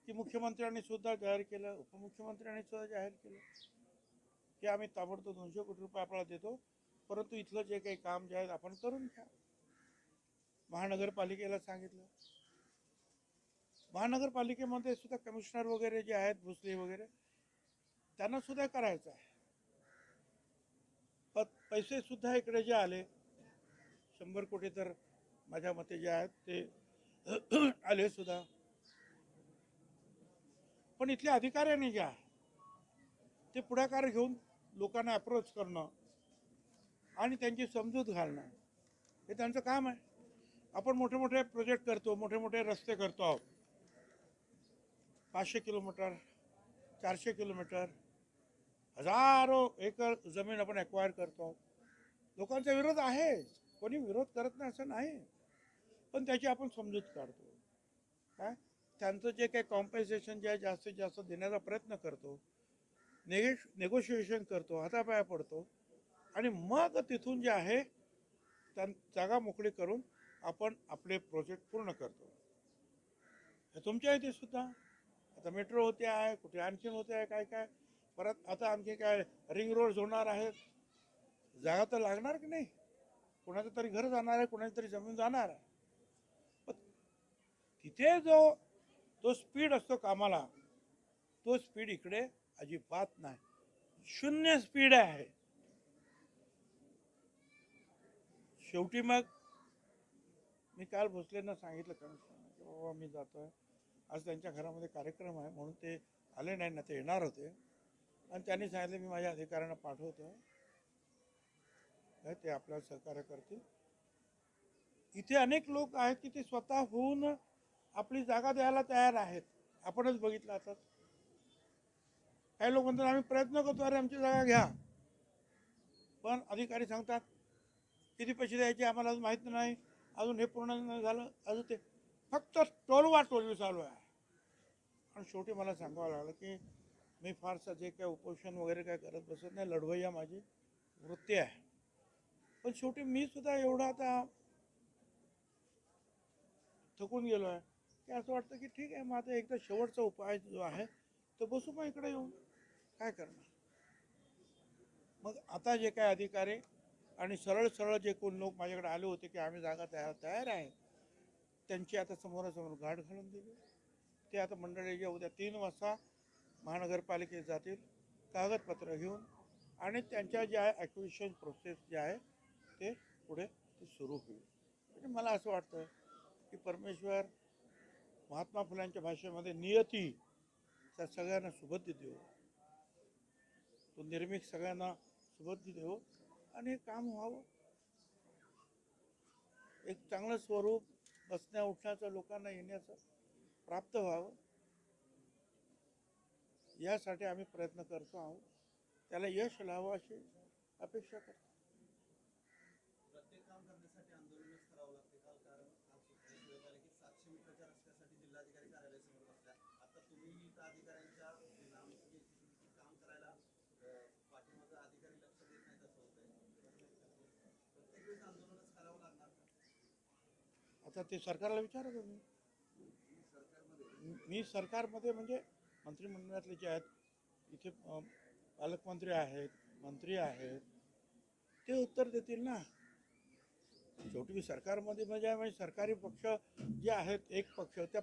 की मुख्यमंत्र्यांनी सुद्धा जाहीर केलं, उपमुख्यमंत्र्यांनी सुद्धा जाहीर केलं की आम्ही ताबडतोब 200 कोटी रुपये आपल्याला देतो, परंतु इथलं जे काही काम जे आहे आपण करून घ्या. महानगरपालिकेला सांगितलं. महानगरपालिकेमध्ये सुद्धा कमिशनर वगैरे जे आहेत, भोसले वगैरे, त्यांना सुद्धा करायचं आहे. पण पैसे सुद्धा इकडे जे आले 100 कोटी तर माझ्या मते जे आहेत ते आले सुद्धा. पण इथल्या अधिकाऱ्यांनी जे आहे ते पुढाकार घेऊन लोकांना अप्रोच करणं आणि त्यांची समजूत घालणं हे त्यांचं काम आहे. आपण मोठे मोठे प्रोजेक्ट करतो, मोठे मोठे रस्ते करतो आहोत. 500 किलोमीटर, 400 किलोमीटर, हजारो एकर जमीन आपण ॲक्वायर करतो आहोत. लोकांचा विरोध आहे, कोणी विरोध करत नाही असं नाही, पण त्याची आपण समजूत काढतो. काय त्यांचं जे काही कॉम्पेन्सेशन जे आहे जास्तीत जास्त देण्याचा प्रयत्न करतो, नेगोशिएशन करतो, हातापाया पडतो आणि मग तिथून जे आहे त्या जागा मोकळी करून आपण आपले प्रोजेक्ट पूर्ण करतो. हे तुमच्या इथे सुद्धा आता मेट्रो होते आहे, कुठे आणखीन होते आहे, काय काय परत आता आणखी काय रिंग रोड होणार आहेत. जागा तर लागणार की नाही, कोणाचं तरी घर जाणार आहे, कोणाची तरी जमीन जाणार आहे. पण तिथे जो स्पीड असतो कामाला, तो स्पीड इकडे अजिबात नाही, शून्य स्पीड आहे. शेवटी मग मी काल भोसलेंना सांगितलं कमिशनरला की बाबा मी जातो आहे, आज त्यांच्या घरामध्ये कार्यक्रम आहे म्हणून ते आले नाही ना, ते येणार होते. आणि त्यांनी सांगितलं मी माझ्या अधिकाऱ्यांना पाठवतो, ते आपल्याला सहकार्य करतील. इथे अनेक लोक आहेत की ते स्वतः होऊन आपली जागा द्यायला तयार आहेत. आपणच बघितलं आता काही लोक म्हणतात आम्ही प्रयत्न करतो, अरे आमची जागा घ्या, पण अधिकारी सांगतात किती पैसे द्यायचे आम्हाला अजून माहीत नाही, अजून हे पूर्ण नाही झालं, अजून ते फक्त टोलवा टोलवी चालू आहे. आणि शेवटी मला सांगावं लागलं की मी फारसं जे काय उपोषण वगैरे काय करत बसत नाही, लढवय्या माझी वृत्ती आहे. पण शेवटी मी सुद्धा एवढा आता थकून गेलो आहे की असं वाटतं की ठीक आहे, मग आता एकदा शेवटचा उपाय जो आहे तो बसू मग इकडे येऊन काय करणार. मग आता जे काय अधिकारी आणि सरळ सरळ जे कोण लोक माझ्याकडे आले होते की आम्ही जागा तयार आहे, त्यांची आता समोरासमोर गाठ घालून दिली. ते आता मंडळी उद्या 3 वाजता महानगरपालिकेत जातील कागदपत्र घेऊन आणि त्यांच्या ज्या ॲक्विजिशन प्रोसेस जे आहे ते पुढे सुरू होईल. म्हणजे मला असं वाटतं की परमेश्वर महात्मा फुल्यांच्या भाषेमध्ये नियती त्या सगळ्यांना सुबुद्धी देव, तो निर्मिक सगळ्यांना सुबुद्धी देव आणि हे काम व्हावं, एक चांगलं स्वरूप बसण्या उठण्याचं लोकांना येण्याचं प्राप्त व्हावं, यासाठी आम्ही प्रयत्न करतो आहोत. त्याला यश लावावं अशी अपेक्षा करतो. प्रत्येक काम करण्यासाठी आंदोलनच करावं लागते काल, कारण आज वेळ झाली की 700 मीटरच्या रस्त्यासाठी जिल्हाधिकारी कार्यालयासमोर बसल्या. आता तुम्ही इथं अधिकाऱ्यांच्या काम करायला पाठीमागं अधिकारी लक्ष देत नाहीत असं होतंय. प्रत्येक वेळेस आंदोलनच करावं लागणार का? आता ते सरकारला विचारा तुम्ही. मी सरकारमध्ये म्हणजे मंत्रिमंडळातले जे आहेत, इथे पालकमंत्री आहेत, मंत्री आहेत, ते उत्तर देतील ना. शेवटी मी सरकारमध्ये म्हणजे सरकारी पक्ष जे आहेत, एक पक्ष त्या